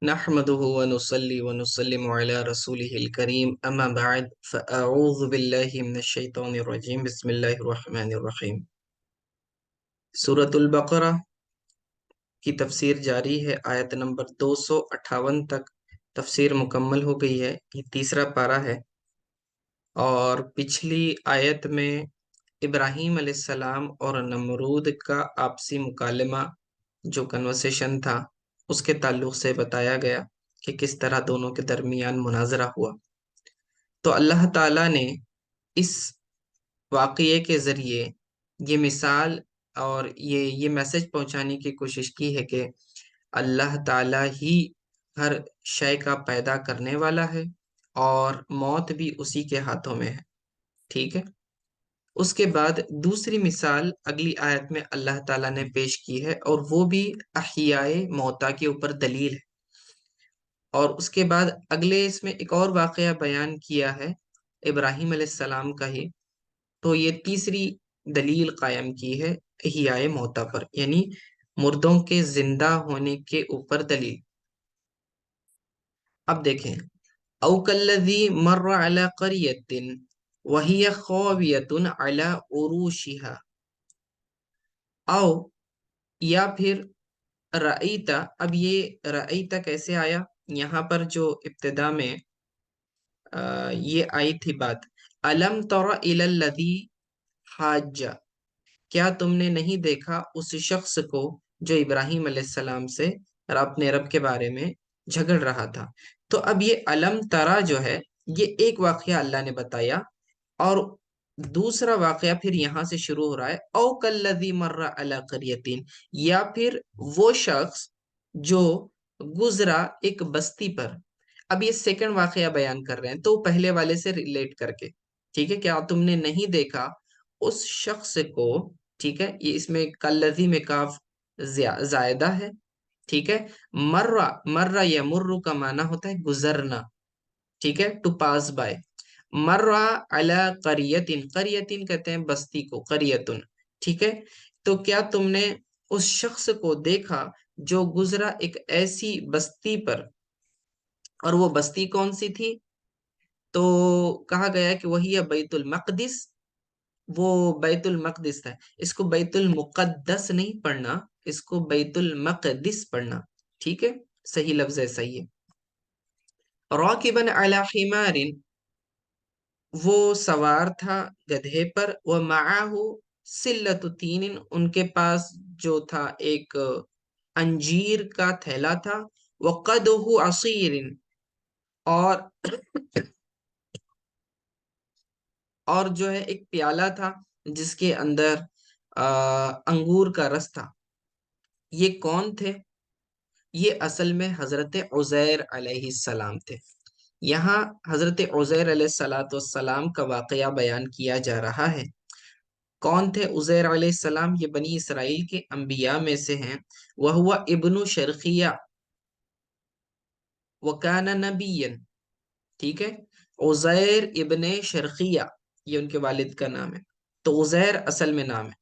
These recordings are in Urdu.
نحمده ونصلي ونسلم على رسوله الكريم أما بعد فأعوذ بالله من الشيطان الرجيم بسم الله الرحمن الرحيم سورة البقرہ کی تفسیر جاری ہے۔ آیت نمبر 258 تک تفسیر مکمل ہو گئی ہے۔ یہ تیسرا پارہ ہے، اور پچھلی آیت میں ابراہیم علیہ السلام اور نمرود کا آپسی مکالمہ جو کنورسیشن تھا اس کے تعلق سے بتایا گیا کہ کس طرح دونوں کے درمیان مناظرہ ہوا۔ تو اللہ تعالیٰ نے اس واقعے کے ذریعے یہ مثال اور یہ میسج پہنچانے کی کوشش کی ہے کہ اللہ تعالیٰ ہی ہر شے کا پیدا کرنے والا ہے اور موت بھی اسی کے ہاتھوں میں ہے۔ ٹھیک ہے، اس کے بعد دوسری مثال اگلی آیت میں اللہ تعالیٰ نے پیش کی ہے، اور وہ بھی احیاء موتا کے اوپر دلیل ہے۔ اور اس کے بعد اگلے اس میں ایک اور واقعہ بیان کیا ہے ابراہیم علیہ السلام کا ہی، تو یہ تیسری دلیل قائم کی ہے احیاء موتا پر، یعنی مردوں کے زندہ ہونے کے اوپر دلیل۔ اب دیکھیں، او کالذی مر علی قریۃ وہی خاویۃ علی عروشہا، او یا پھر رأیتا۔ اب یہ رأیتا کیسے آیا؟ یہاں پر جو ابتدا میں یہ آئی تھی بات، الم تر الی الذی حاج، کیا تم نے نہیں دیکھا اس شخص کو جو ابراہیم علیہ السلام سے اپنے رب کے بارے میں جھگڑ رہا تھا۔ تو اب یہ علم ترا جو ہے یہ ایک واقعہ اللہ نے بتایا، اور دوسرا واقعہ پھر یہاں سے شروع ہو رہا ہے، او کالذی مر علی قریۃ، یا پھر وہ شخص جو گزرا ایک بستی پر۔ اب یہ سیکنڈ واقعہ بیان کر رہے ہیں تو پہلے والے سے ریلیٹ کر کے، ٹھیک ہے، کیا تم نے نہیں دیکھا اس شخص کو، ٹھیک ہے، یہ اس میں کالذی میں کاف زائدہ ہے، ٹھیک ہے۔ مرہ، مرہ یا مرو کا معنی ہوتا ہے گزرنا، ٹھیک ہے، ٹو پاس بائی۔ مرہ علی قریۃ، قریۃ کہتے ہیں بستی کو، قریۃن، ٹھیک ہے۔ تو کیا تم نے اس شخص کو دیکھا جو گزرا ایک ایسی بستی پر، اور وہ بستی کون سی تھی؟ تو کہا گیا کہ وہی ہے بیت المقدس، وہ بیت المقدس ہے۔ اس کو بیت المقدس نہیں پڑھنا، اس کو بیت المقدس پڑھنا، ٹھیک ہے، صحیح لفظ ہے، صحیح ہے۔ راکبا علی حمار، وہ سوار تھا گدھے پر، ومعہ سلۃ تین، ان کے پاس جو تھا ایک انجیر کا تھیلا تھا، وقدہ عصیر، اور جو ہے ایک پیالہ تھا جس کے اندر انگور کا رس تھا۔ یہ کون تھے؟ یہ اصل میں حضرت عزیر علیہ السلام تھے۔ یہاں حضرت عزیر علیہ السلام کا واقعہ بیان کیا جا رہا ہے۔ کون تھے عزیر علیہ السلام؟ یہ بنی اسرائیل کے انبیاء میں سے ہیں۔ وہو ابن شرقیہ وکان نبیا، ٹھیک ہے، عزیر ابن شرقیہ یہ ان کے والد کا نام ہے، تو عزیر اصل میں نام ہے۔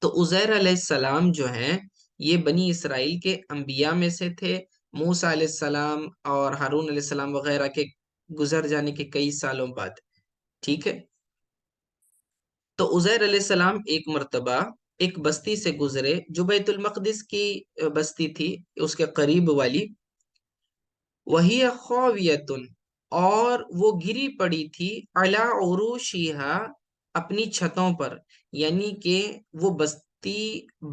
تو عزیر علیہ السلام جو ہیں یہ بنی اسرائیل کے انبیاء میں سے تھے، موسیٰ علیہ السلام اور ہارون علیہ السلام وغیرہ کے گزر جانے کے کئی سالوں بعد، ٹھیک ہے۔ تو عزیر علیہ السلام ایک مرتبہ ایک بستی سے گزرے جو بیت المقدس کی بستی تھی، اس کے قریب والی، وہی خاویتن، اور وہ گری پڑی تھی، علی عروشہا، اپنی چھتوں پر، یعنی کہ وہ بستی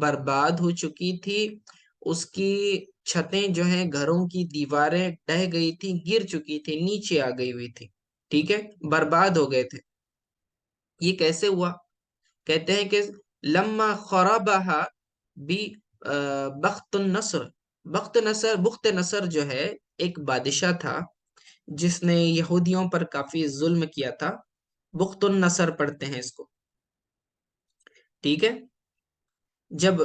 برباد ہو چکی تھی، اس کی چھتیں جو ہیں گھروں کی دیواریں ڈہ گئی تھی، گر چکی تھی، نیچے آ گئی ہوئی تھی، ٹھیک ہے، برباد ہو گئے تھے۔ یہ کیسے ہوا؟ کہتے ہیں کہ لما خرابہا بھی بخت النصر، بخت نصر جو ہے ایک بادشاہ تھا جس نے یہودیوں پر کافی ظلم کیا تھا، بخت النصر پڑھتے ہیں اس کو، ٹھیک ہے۔ جب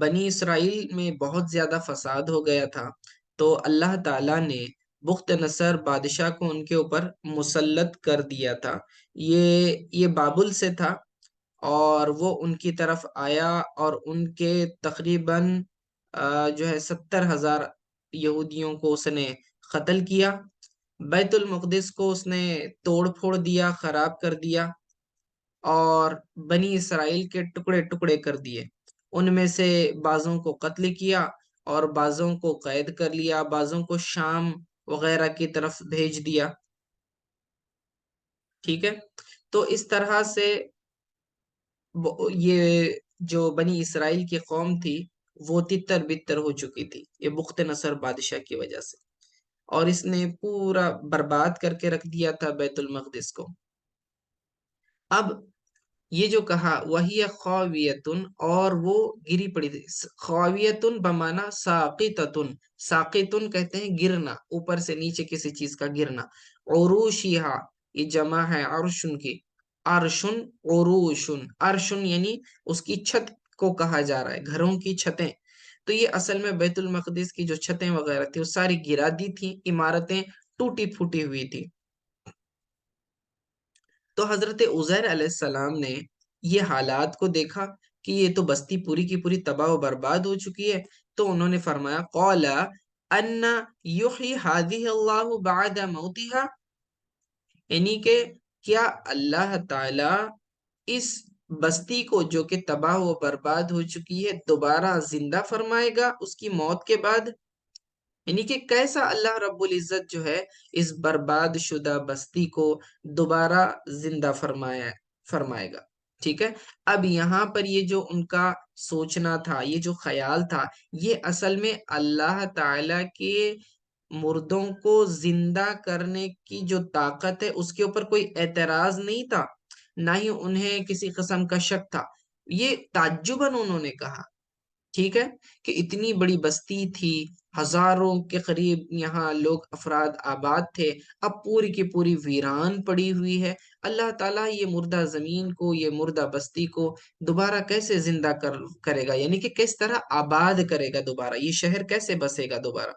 بنی اسرائیل میں بہت زیادہ فساد ہو گیا تھا تو اللہ تعالیٰ نے بخت نصر بادشاہ کو ان کے اوپر مسلط کر دیا تھا۔ یہ بابل سے تھا، اور وہ ان کی طرف آیا اور ان کے تقریباً جو ہے 70,000 یہودیوں کو اس نے قتل کیا، بیت المقدس کو اس نے توڑ پھوڑ دیا، خراب کر دیا، اور بنی اسرائیل کے ٹکڑے ٹکڑے کر دیے، ان میں سے بعضوں کو قتل کیا اور بعضوں کو قید کر لیا، بعضوں کو شام وغیرہ کی طرف بھیج دیا، ٹھیک ہے۔ تو اس طرح سے یہ جو بنی اسرائیل کی قوم تھی وہ تتر بتر ہو چکی تھی، یہ بخت نصر بادشاہ کی وجہ سے، اور اس نے پورا برباد کر کے رکھ دیا تھا بیت المقدس کو۔ اب یہ جو کہا وہی خاویتن، اور وہ گری پڑی تھی، خاویتن بمانا ساقطتن، ساقطن کہتے ہیں گرنا، اوپر سے نیچے کسی چیز کا گرنا، عروشیہا یہ جمع ہے عرشن کی، عرشن عروشن، عرشن یعنی اس کی چھت کو کہا جا رہا ہے، گھروں کی چھتیں۔ تو یہ اصل میں بیت المقدس کی جو چھتیں وغیرہ تھی وہ ساری گرا دی تھی، عمارتیں ٹوٹی پھوٹی ہوئی تھی۔ تو حضرت عزیر علیہ السلام نے یہ حالات کو دیکھا کہ یہ تو بستی پوری کی پوری تباہ و برباد ہو چکی ہے، تو انہوں نے فرمایا قال ان یحیی هذه اللہ بعد موتها، یعنی کہ کیا اللہ تعالی اس بستی کو جو کہ تباہ و برباد ہو چکی ہے دوبارہ زندہ فرمائے گا اس کی موت کے بعد؟ یعنی کہ کیسا اللہ رب العزت جو ہے اس برباد شدہ بستی کو دوبارہ زندہ فرمائے گا، ٹھیک ہے۔ اب یہاں پر یہ جو ان کا سوچنا تھا، یہ جو خیال تھا، یہ اصل میں اللہ تعالی کے مردوں کو زندہ کرنے کی جو طاقت ہے اس کے اوپر کوئی اعتراض نہیں تھا، نہ ہی انہیں کسی قسم کا شک تھا، یہ تعجباً انہوں نے کہا، ٹھیک ہے، کہ اتنی بڑی بستی تھی، ہزاروں کے قریب یہاں لوگ افراد آباد تھے، اب پوری کی پوری ویران پڑی ہوئی ہے، اللہ تعالیٰ یہ مردہ زمین کو، یہ مردہ بستی کو دوبارہ کیسے زندہ کرے گا، یعنی کہ کس طرح آباد کرے گا دوبارہ، یہ شہر کیسے بسے گا دوبارہ۔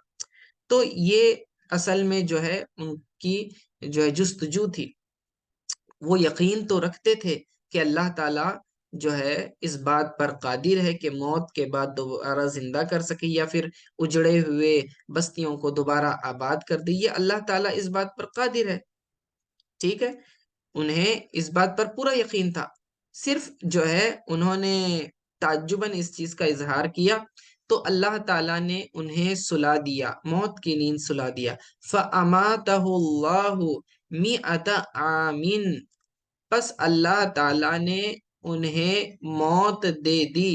تو یہ اصل میں جو ہے ان کی جو ہے جستجو تھی، وہ یقین تو رکھتے تھے کہ اللہ تعالیٰ جو ہے اس بات پر قادر ہے کہ موت کے بعد دوبارہ زندہ کر سکے یا پھر اجڑے ہوئے بستیوں کو دوبارہ آباد کر دے، یہ اللہ تعالیٰ اس بات پر قادر ہے، ٹھیک ہے۔ انہیں اس بات پر پورا یقین تھا، صرف جو ہے انہوں نے تعجباً اس چیز کا اظہار کیا، تو اللہ تعالیٰ نے انہیں سلا دیا، موت کی نیند سلا دیا، فَأَمَاتَهُ اللَّهُ مِئَةَ عَامٍ، پس اللہ تعالیٰ نے انہیں موت دے دی،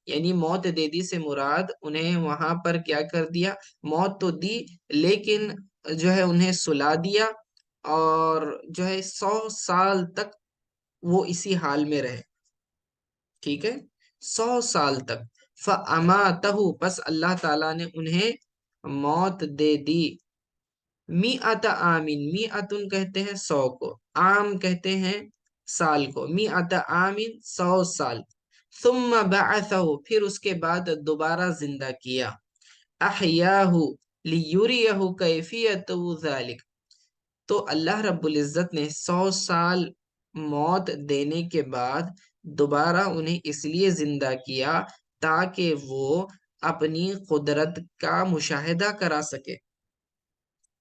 یعنی موت دے دی سے مراد انہیں وہاں پر کیا کر دیا، موت تو دی لیکن جو ہے انہیں سلا دیا، اور جو ہے 100 سال تک وہ اسی حال میں رہے، ٹھیک ہے، 100 سال تک، فَأَمَاتَهُ، پس اللہ تعالیٰ نے انہیں موت دے دی، میعت آمین، میعتن کہتے ہیں 100 کو، عام کہتے ہیں سال کو، میعت آمین 100 سال، ثم بعثہ، پھر اس کے بعد دوبارہ زندہ کیا، احیاہ لیریہ کیفیت ذالک، تو اللہ رب العزت نے 100 سال موت دینے کے بعد دوبارہ انہیں اس لیے زندہ کیا تاکہ وہ اپنی قدرت کا مشاہدہ کرا سکے،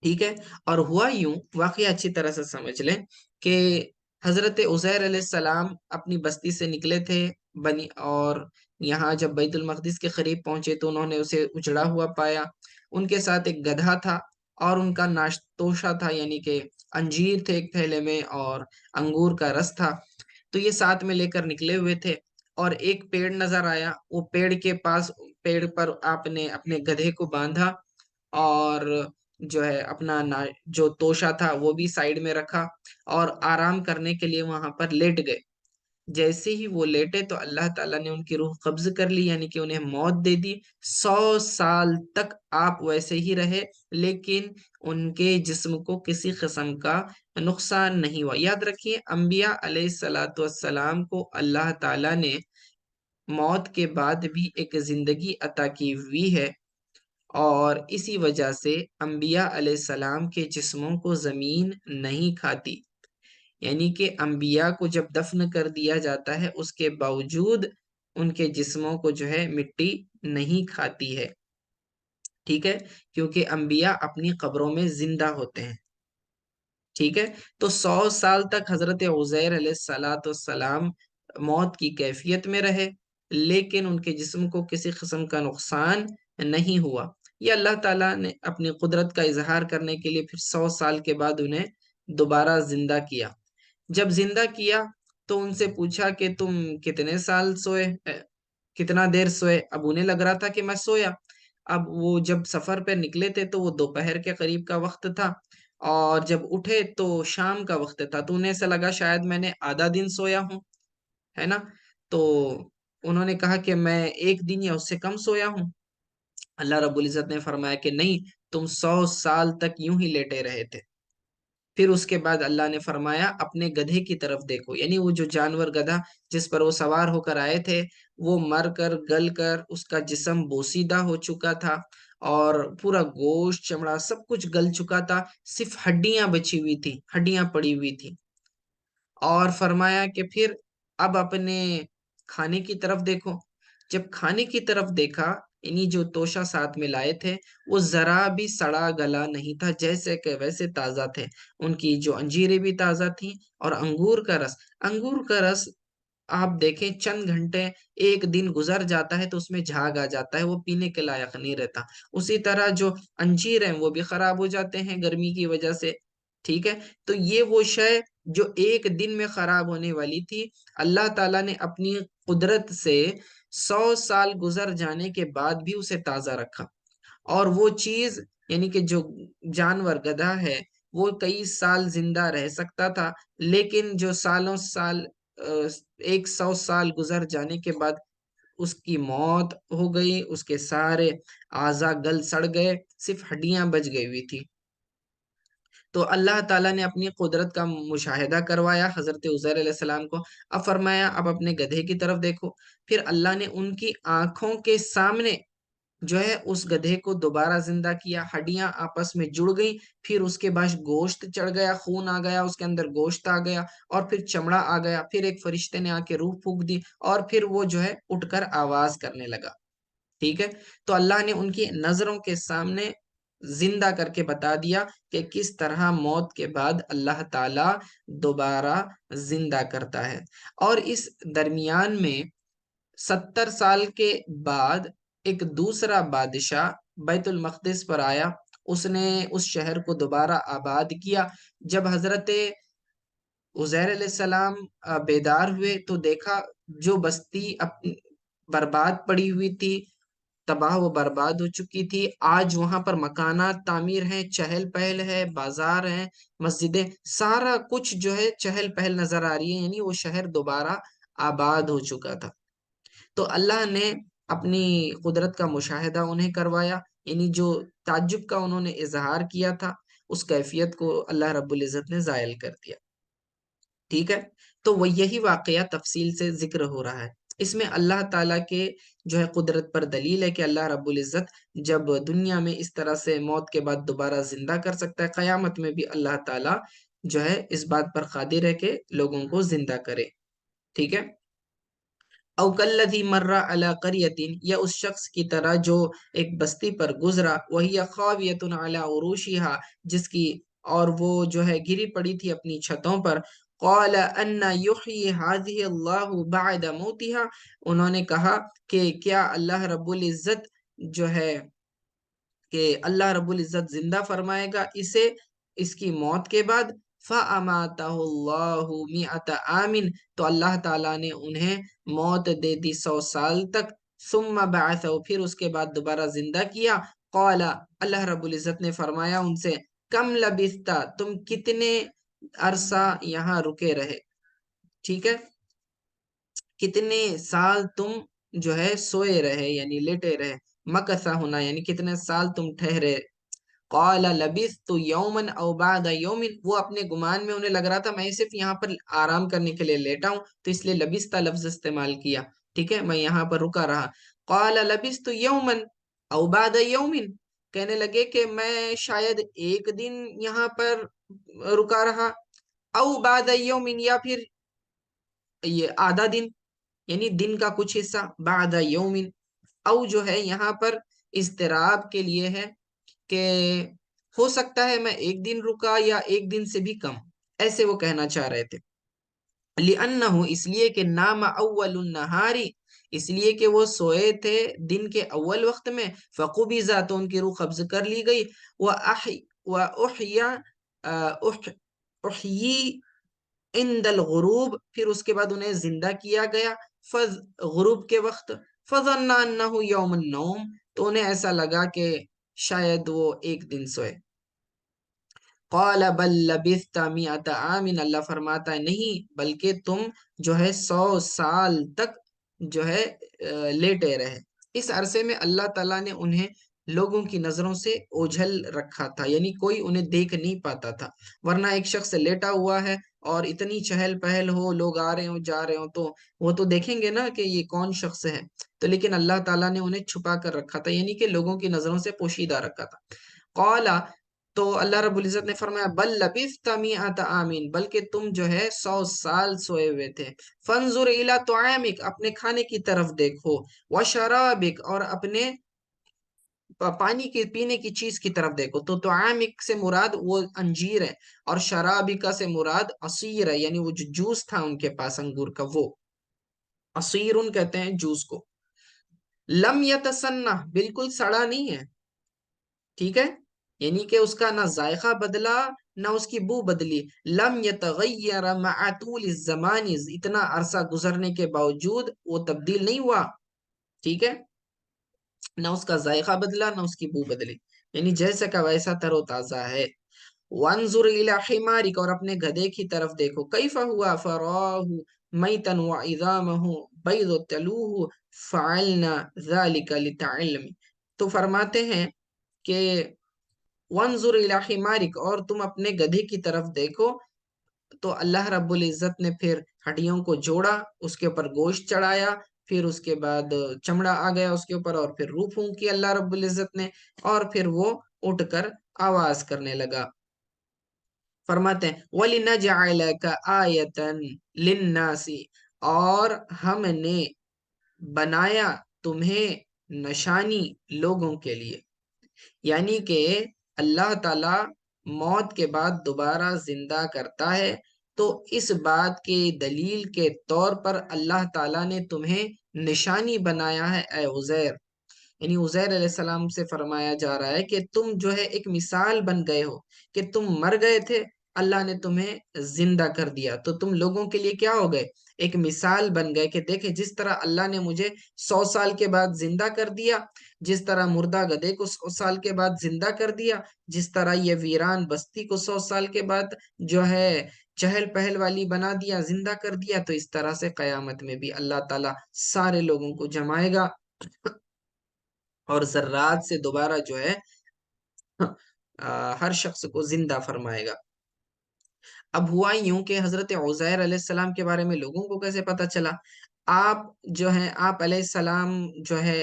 ٹھیک ہے۔ اور ہوا یوں، واقعہ اچھی طرح سے سمجھ لیں کہ حضرت عزیر علیہ السلام اپنی بستی سے نکلے تھے بنی، اور یہاں جب بیت المقدس کے قریب پہنچے تو انہوں نے اسے اجڑا ہوا پایا، ان کے ساتھ ایک گدھا تھا اور ان کا ناشتوشا تھا، یعنی کہ انجیر تھے ایک تھیلے میں اور انگور کا رس تھا، تو یہ ساتھ میں لے کر نکلے ہوئے تھے، اور ایک پیڑ نظر آیا، وہ پیڑ کے پاس، پیڑ پر آپ نے اپنے گدھے کو باندھا اور جو ہے اپنا جو توشا تھا وہ بھی سائیڈ میں رکھا اور آرام کرنے کے لیے وہاں پر لیٹ گئے، جیسے ہی وہ لیٹے تو اللہ تعالیٰ نے ان کی روح قبض کر لی، یعنی کہ انہیں موت دے دی، 100 سال تک آپ ویسے ہی رہے لیکن ان کے جسم کو کسی قسم کا نقصان نہیں ہوا۔ یاد رکھیے انبیاء علیہ الصلاۃ والسلام کو اللہ تعالیٰ نے موت کے بعد بھی ایک زندگی عطا کی ہوئی ہے، اور اسی وجہ سے انبیاء علیہ السلام کے جسموں کو زمین نہیں کھاتی، یعنی کہ انبیاء کو جب دفن کر دیا جاتا ہے اس کے باوجود ان کے جسموں کو جو ہے مٹی نہیں کھاتی ہے، ٹھیک ہے، کیونکہ انبیاء اپنی قبروں میں زندہ ہوتے ہیں، ٹھیک ہے۔ تو 100 سال تک حضرت عزیر علیہ الصلاۃ والسلام موت کی کیفیت میں رہے، لیکن ان کے جسم کو کسی قسم کا نقصان نہیں ہوا۔ یہ اللہ تعالیٰ نے اپنی قدرت کا اظہار کرنے کے لیے پھر 100 سال کے بعد انہیں دوبارہ زندہ کیا۔ جب زندہ کیا تو ان سے پوچھا کہ تم کتنے سال سوئے، کتنا دیر سوئے؟ اب انہیں لگ رہا تھا کہ میں سویا۔ اب وہ جب سفر پہ نکلے تھے تو وہ دوپہر کے قریب کا وقت تھا، اور جب اٹھے تو شام کا وقت تھا، تو انہیں ایسا لگا شاید میں نے آدھا دن سویا ہوں، ہے نا۔ تو انہوں نے کہا کہ میں 1 دن یا اس سے کم سویا ہوں۔ اللہ رب العزت نے فرمایا کہ نہیں، تم 100 سال تک یوں ہی لیٹے رہے تھے۔ پھر اس کے بعد اللہ نے فرمایا اپنے گدھے کی طرف دیکھو، یعنی وہ جو جانور گدھا جس پر وہ سوار ہو کر آئے تھے، وہ مر کر گل کر اس کا جسم بوسیدہ ہو چکا تھا، اور پورا گوشت چمڑا سب کچھ گل چکا تھا، صرف ہڈیاں بچی ہوئی تھی، ہڈیاں پڑی ہوئی تھی۔ اور فرمایا کہ پھر اب اپنے کھانے کی طرف دیکھو۔ جب کھانے کی طرف دیکھا، یعنی جو توشہ ساتھ میں لائے تھے وہ ذرا بھی سڑا گلا نہیں تھا، جیسے کہ ویسے تازہ تھے۔ ان کی جو انجیریں بھی تازہ تھیں، اور انگور کا رس آپ دیکھیں چند گھنٹے، 1 دن گزر جاتا ہے تو اس میں جھاگ آ جاتا ہے، وہ پینے کے لائق نہیں رہتا۔ اسی طرح جو انجیر ہیں وہ بھی خراب ہو جاتے ہیں گرمی کی وجہ سے، ٹھیک ہے۔ تو یہ وہ شے جو 1 دن میں خراب ہونے والی تھی، اللہ تعالیٰ نے اپنی قدرت سے 100 سال گزر جانے کے بعد بھی اسے تازہ رکھا۔ اور وہ چیز، یعنی کہ جو جانور گدھا ہے، وہ کئی سال زندہ رہ سکتا تھا، لیکن جو سالوں سال 100 سال گزر جانے کے بعد اس کی موت ہو گئی، اس کے سارے اعضا گل سڑ گئے، صرف ہڈیاں بچ گئی ہوئی تھی۔ تو اللہ تعالیٰ نے اپنی قدرت کا مشاہدہ کروایا حضرت عزیر علیہ السلام کو۔ اب فرمایا اب اپنے گدھے کی طرف دیکھو۔ پھر اللہ نے ان کی آنکھوں کے سامنے جو ہے اس گدھے کو دوبارہ زندہ کیا، ہڈیاں آپس میں جڑ گئیں، پھر اس کے بعد گوشت چڑھ گیا، خون آ گیا، اس کے اندر گوشت آ گیا، اور پھر چمڑا آ گیا، پھر ایک فرشتے نے آ کے روح پھونک دی، اور پھر وہ جو ہے اٹھ کر آواز کرنے لگا، ٹھیک ہے۔ تو اللہ نے ان کی نظروں کے سامنے زندہ کر کے بتا دیا کہ کس طرح موت کے بعد اللہ تعالی دوبارہ زندہ کرتا ہے۔ اور اس درمیان میں 70 سال کے بعد ایک دوسرا بادشاہ بیت المقدس پر آیا، اس نے اس شہر کو دوبارہ آباد کیا۔ جب حضرت عزیر علیہ السلام بیدار ہوئے تو دیکھا جو بستی برباد پڑی ہوئی تھی، تباہ و برباد ہو چکی تھی، آج وہاں پر مکانات تعمیر ہیں، چہل پہل ہے، بازار ہیں، مسجدیں، سارا کچھ جو ہے چہل پہل نظر آ رہی ہے، یعنی وہ شہر دوبارہ آباد ہو چکا تھا۔ تو اللہ نے اپنی قدرت کا مشاہدہ انہیں کروایا، یعنی جو تعجب کا انہوں نے اظہار کیا تھا اس کیفیت کو اللہ رب العزت نے زائل کر دیا، ٹھیک ہے۔ تو وہ یہی واقعہ تفصیل سے ذکر ہو رہا ہے، اس میں اللہ تعالیٰ کے جو ہے قدرت پر دلیل ہے کہ اللہ رب العزت جب دنیا میں اس طرح سے موت کے بعد دوبارہ زندہ کر سکتا ہے، قیامت میں بھی اللہ تعالیٰ جو ہے اس بات پر قادر ہے کہ لوگوں کو زندہ کرے، ٹھیک ہے۔ او کلذی مر علی قریۃ، یا اس شخص کی طرح جو ایک بستی پر گزرا، وہی خاویۃ علی عروشہا، جس کی اور وہ جو ہے گری پڑی تھی اپنی چھتوں پر۔ قال ان یحیی ہذہ اللہ بعد موتہا، انہوں نے کہا کہ کیا اللہ رب العزت جو ہے کہ اللہ رب العزت زندہ فرمائے گا اسے اس کی موت کے بعد۔ فَأَمَاتَهُ اللَّهُ مِئَةَ عَامٍ، تو اللہ تعالیٰ نے انہیں موت دے دی 100 سال تک۔ ثُمَّ بَعَثَهُ، پھر اس کے بعد دوبارہ زندہ کیا۔ قَالَ، اللہ رب العزت نے فرمایا ان سے، کم لبثت، تم کتنے عرصہ یہاں رکے رہے، ٹھیک ہے، کتنے سال تم جو ہے سوئے رہے، یعنی لیٹے رہے۔ مکثا ہونا یعنی کتنے سال تم ٹھہرے۔ قال لبثت یوما او بعد یوم، وہ اپنے گمان میں انہیں لگ رہا تھا میں صرف یہاں پر آرام کرنے کے لیے لیٹا ہوں، تو اس لیے لبثت لفظ استعمال کیا، ٹھیک ہے، میں یہاں پر رکا رہا۔ قال لبثت یوما او بعد یوم، کہنے لگے کہ میں شاید 1 دن یہاں پر رکا رہا، او بعد یوم، یا پھر یہ آدھا دن، یعنی دن کا کچھ حصہ، بعد یوم، او جو ہے یہاں پر اضطراب کے لیے ہے کہ ہو سکتا ہے میں ایک دن رکا یا ایک دن سے بھی کم، ایسے وہ کہنا چاہ رہے تھے۔ لِأَنَّهُ اس لیے کہ نام اول النہار، اس لیے کہ وہ سوئے تھے دن کے اول وقت میں، فقبض تو ان کی روح قبض کر لی گئی، وَأُحْيِي عند الغروب، پھر اس کے بعد انہیں زندہ کیا گیا غروب کے وقت، فظن انه یوم النوم، تو انہیں ایسا لگا کہ شاید وہ ایک دن سوئے۔ قال بل لبثت مئۃ عام، اللہ فرماتا ہے نہیں بلکہ تم جو ہے 100 سال تک جو ہے لیٹے رہے۔ اس عرصے میں اللہ تعالیٰ نے انہیں لوگوں کی نظروں سے اوجھل رکھا تھا، یعنی کوئی انہیں دیکھ نہیں پاتا تھا، ورنہ ایک شخص لیٹا ہوا ہے اور اتنی چہل پہل ہو، لوگ آ رہے ہوں جا رہے ہوں، تو وہ تو دیکھیں گے نا کہ یہ کون شخص ہے، تو لیکن اللہ تعالیٰ نے انہیں چھپا کر رکھا تھا، یعنی کہ لوگوں کی نظروں سے پوشیدہ رکھا تھا۔ قال، تو اللہ رب العزت نے فرمایا بل لبثت مئۃ عام، بلکہ تم جو ہے 100 سال سوئے ہوئے تھے، فانظر الی طعامک، اپنے کھانے کی طرف دیکھو، وشرابک، اور اپنے پانی کی پینے کی چیز کی طرف دیکھو، تو طعامک سے مراد وہ انجیر ہے، اور شرابک سے مراد عصیر ہے، یعنی وہ جو جوس تھا ان کے پاس انگور کا، وہ عصیرن کہتے ہیں جوس کو۔ لم یتسنہ، بالکل سڑا نہیں ہے، ٹھیک ہے، یعنی کہ اس کا نہ ذائقہ بدلا نہ اس کی بو بدلی، لم یتغیر مع طول الزمان، اتنا عرصہ گزرنے کے باوجود وہ تبدیل نہیں ہوا، ٹھیک ہے، نہ اس کا ذائقہ بدلا نہ اس کی بو بدلی، یعنی جیسا کا ویسا تر و تازہ ہے۔ وانظر الی حمارک، اور اپنے گدھے کی طرف دیکھو، کیف ہوا فراہ میتا وعظامہ بیض تلوہ فعلنا ذلک لتعلم، تو فرماتے ہیں کہ وانظر الی حمارک، اور تم اپنے گدھے کی طرف دیکھو، تو اللہ رب العزت نے پھر ہڈیوں کو جوڑا، اس کے اوپر گوشت چڑھایا، پھر اس کے بعد چمڑا آ گیا اس کے اوپر، اور پھر روح پھونکی اللہ رب العزت نے، اور پھر وہ اٹھ کر آواز کرنے لگا۔ فرماتے ہیں وَلِنَجْعَلَكَ آیَةً لِلنَّاسِ، اور ہم نے بنایا تمہیں نشانی لوگوں کے لیے، یعنی کہ اللہ تعالی موت کے بعد دوبارہ زندہ کرتا ہے، تو اس بات کے دلیل کے طور پر اللہ تعالیٰ نے تمہیں نشانی بنایا ہے اے عزیر، یعنی عزیر علیہ السلام سے فرمایا جا رہا ہے کہ تم جو ہے ایک مثال بن گئے ہو، کہ تم مر گئے تھے، اللہ نے تمہیں زندہ کر دیا، تو تم لوگوں کے لیے کیا ہو گئے، ایک مثال بن گئے، کہ دیکھیں جس طرح اللہ نے مجھے 100 سال کے بعد زندہ کر دیا، جس طرح مردہ گدھے کو 100 سال کے بعد زندہ کر دیا، جس طرح یہ ویران بستی کو 100 سال کے بعد جو ہے چہل پہل والی بنا دیا، زندہ کر دیا، تو اس طرح سے قیامت میں بھی اللہ تعالیٰ سارے لوگوں کو جمائے گا اور ذرات سے دوبارہ جو ہے ہر شخص کو زندہ فرمائے گا۔ اب ہوا یوں کہ حضرت عزیر علیہ السلام کے بارے میں لوگوں کو کیسے پتا چلا؟ آپ جو ہیں آپ علیہ السلام جو ہے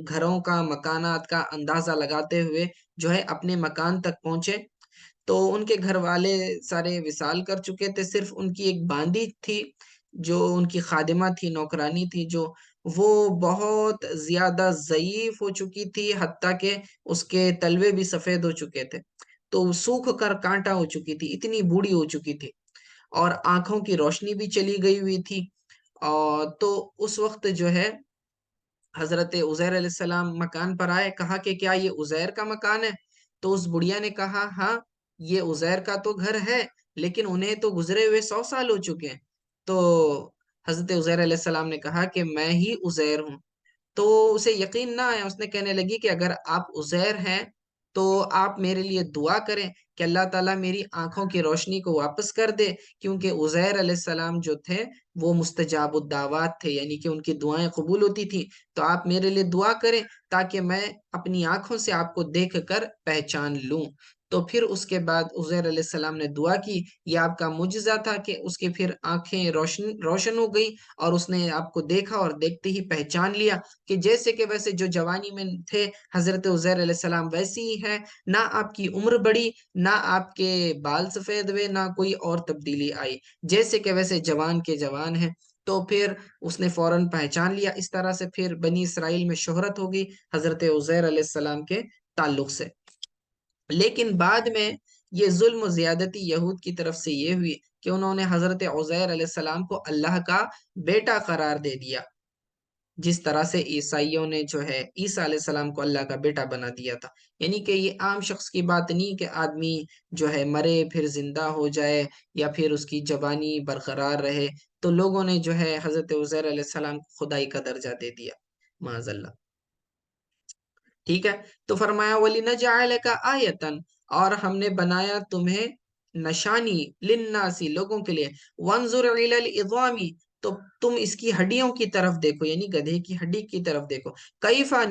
گھروں کا مکانات کا اندازہ لگاتے ہوئے جو ہے اپنے مکان تک پہنچے، تو ان کے گھر والے سارے وصال کر چکے تھے، صرف ان کی ایک باندی تھی جو ان کی خادمہ تھی، نوکرانی تھی، جو وہ بہت زیادہ ضعیف ہو چکی تھی، حتیٰ کہ اس کے تلوے بھی سفید ہو چکے تھے، تو سوکھ کر کانٹا ہو چکی تھی، اتنی بوڑھی ہو چکی تھی، اور آنکھوں کی روشنی بھی چلی گئی ہوئی تھی، اور تو اس وقت جو ہے حضرت عزیر علیہ السلام مکان پر آئے، کہا کہ کیا یہ عزیر کا مکان ہے؟ تو اس بڑھیا نے کہا ہاں یہ عزیر کا تو گھر ہے، لیکن انہیں تو گزرے ہوئے 100 سال ہو چکے ہیں۔ تو حضرت عزیر علیہ السلام نے کہا کہ میں ہی عزیر ہوں، تو اسے یقین نہ آیا، اس نے کہنے لگی کہ اگر آپ عزیر ہیں تو آپ میرے لیے دعا کریں کہ اللہ تعالیٰ میری آنکھوں کی روشنی کو واپس کر دے، کیونکہ عزیر علیہ السلام جو تھے وہ مستجاب الدعوات تھے، یعنی کہ ان کی دعائیں قبول ہوتی تھی، تو آپ میرے لیے دعا کریں تاکہ میں اپنی آنکھوں سے آپ کو دیکھ کر پہچان لوں۔ تو پھر اس کے بعد عزیر علیہ السلام نے دعا کی، یہ آپ کا معجزہ تھا کہ اس کی پھر آنکھیں روشن ہو گئی، اور اس نے آپ کو دیکھا اور دیکھتے ہی پہچان لیا کہ جیسے کہ ویسے جو جوانی میں تھے حضرت عزیر علیہ السلام ویسی ہی ہے، نہ آپ کی عمر بڑھی، نہ آپ کے بال سفید ہوئے، نہ کوئی اور تبدیلی آئی، جیسے کہ ویسے جوان کے جوان ہیں۔ تو پھر اس نے فوراً پہچان لیا. اس طرح سے پھر بنی اسرائیل میں شہرت ہوگی حضرت عزیر علیہ السلام کے تعلق سے. لیکن بعد میں یہ ظلم و زیادتی یہود کی طرف سے یہ ہوئی کہ انہوں نے حضرت عزیر علیہ السلام کو اللہ کا بیٹا قرار دے دیا، جس طرح سے عیسائیوں نے جو ہے عیسیٰ علیہ السلام کو اللہ کا بیٹا بنا دیا تھا. یعنی کہ یہ عام شخص کی بات نہیں کہ آدمی جو ہے مرے پھر زندہ ہو جائے یا پھر اس کی جوانی برقرار رہے. تو لوگوں نے جو ہے حضرت عزیر علیہ السلام کو خدائی کا درجہ دے دیا، معاذ اللہ. ٹھیک ہے. تو فرمایا وَلِنَجْعَلَكَ آیَةً، اور ہم نے بنایا تمہیں نشانی، للناسی لوگوں کے لیے، وَانظُرْ إِلَى الْعِظَامِ، تو تم اس کی ہڈیوں کی طرف دیکھو، یعنی گدھے کی ہڈی کی طرف دیکھو. کیفا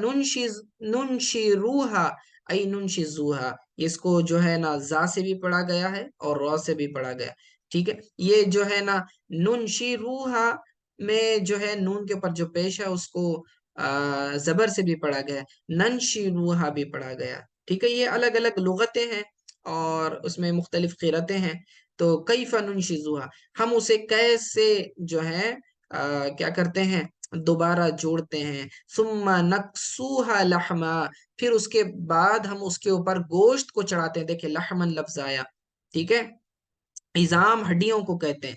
ننشروہا ای ننشزوہا، اس کو جو ہے نا زا سے بھی پڑھا گیا ہے اور را سے بھی پڑھا گیا. ٹھیک ہے. یہ جو ہے نا ننشروہا میں جو ہے نون کے اوپر جو پیش ہے اس کو زبر سے بھی پڑھا گیا، ننشروہا بھی پڑھا گیا. ٹھیک ہے. یہ الگ الگ لغتیں ہیں اور اس میں مختلف قرأتیں ہیں. تو کیف ننشزوہا، ہم اسے کیسے جو ہے کیا کرتے ہیں، دوبارہ جوڑتے ہیں. ثم نکسوہا لحما، پھر اس کے بعد ہم اس کے اوپر گوشت کو چڑھاتے ہیں. دیکھیں لحمن لفظ آیا. ٹھیک ہے. عظام ہڈیوں کو کہتے ہیں.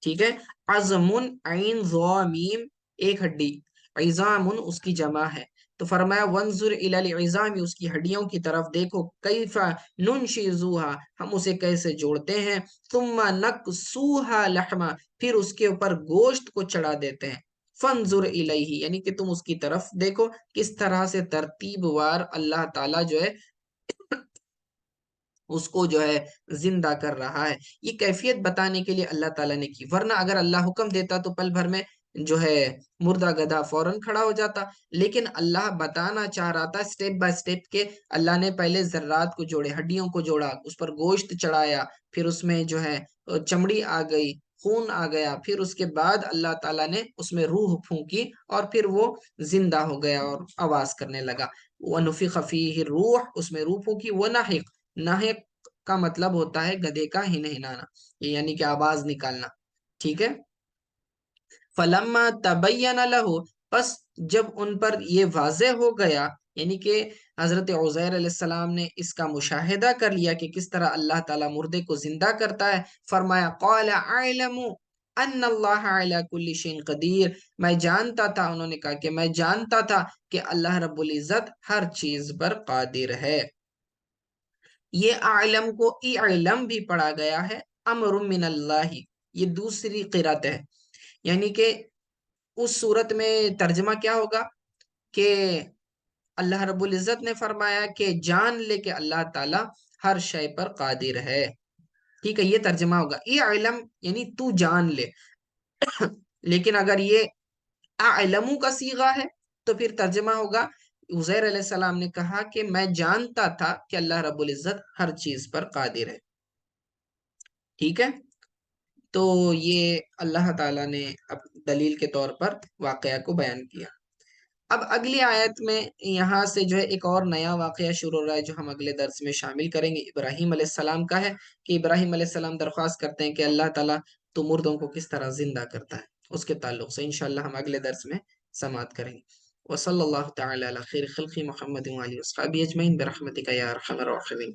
ٹھیک ہے. عظم عین ضا میم ایک ہڈی، عظام اس کی جمع ہے. تو فرمایا وانظر الی العظام، اس کی ہڈیوں کی طرف دیکھو، کیف ننشزوہا، ہم اسے کیسے جوڑتے ہیں. ثم نکسوہا لحما، پھر اس کے اوپر گوشت کو چڑھا دیتے ہیں. فانظر الیہ، یعنی کہ تم اس کی طرف دیکھو کس طرح سے ترتیب وار اللہ تعالیٰ جو ہے اس کو جو ہے زندہ کر رہا ہے. یہ کیفیت بتانے کے لیے اللہ تعالیٰ نے کی، ورنہ اگر اللہ حکم دیتا تو پل بھر میں جو ہے مردہ گدھا فوراً کھڑا ہو جاتا. لیکن اللہ بتانا چاہ رہا تھا سٹیپ بائی سٹیپ کے اللہ نے پہلے ذرات کو جوڑے، ہڈیوں کو جوڑا، اس پر گوشت چڑھایا، پھر اس میں جو ہے چمڑی آ گئی، خون آ گیا، پھر اس کے بعد اللہ تعالیٰ نے اس میں روح پھونکی اور پھر وہ زندہ ہو گیا اور آواز کرنے لگا. وَنُفِخَ فِيهِ الرُّوحُ، اس میں روح پھونکی. وَنَحِقَ، ناحق کا مطلب ہوتا ہے گدھے کا ہنہنانا، یعنی کہ آواز نکالنا. ٹھیک ہے. فلما تبین لہ، پس جب ان پر یہ واضح ہو گیا، یعنی کہ حضرت عزیر علیہ السلام نے اس کا مشاہدہ کر لیا کہ کس طرح اللہ تعالیٰ مردے کو زندہ کرتا ہے. فرمایا قال اعلم ان اللہ علی کل شیء قدیر، میں جانتا تھا، انہوں نے کہا کہ میں جانتا تھا کہ اللہ رب العزت ہر چیز پر قادر ہے. یہ اعلم کو اعلم بھی پڑھا گیا ہے، امر من اللہ، یہ دوسری قرات ہے. یعنی کہ اس صورت میں ترجمہ کیا ہوگا کہ اللہ رب العزت نے فرمایا کہ جان لے کہ اللہ تعالی ہر شے پر قادر ہے. ٹھیک ہے. یہ ترجمہ ہوگا. اعلم یعنی تو جان لے. لیکن اگر یہ اعلمو کا صیغہ ہے تو پھر ترجمہ ہوگا عزیر علیہ السلام نے کہا کہ میں جانتا تھا کہ اللہ رب العزت ہر چیز پر قادر ہے. ٹھیک ہے. تو یہ اللہ تعالیٰ نے دلیل کے طور پر واقعہ کو بیان کیا. اب اگلی آیت میں یہاں سے جو ہے ایک اور نیا واقعہ شروع ہو رہا ہے جو ہم اگلے درس میں شامل کریں گے. ابراہیم علیہ السلام کا ہے کہ ابراہیم علیہ السلام درخواست کرتے ہیں کہ اللہ تعالیٰ تو مردوں کو کس طرح زندہ کرتا ہے. اس کے تعلق سے انشاءاللہ ہم اگلے درس میں سماعت کریں گے. وصلی اللہ تعالی علی خیر خلق محمد وآلہ وصحبہ اجمعین برحمتک یا ارحم الراحمین.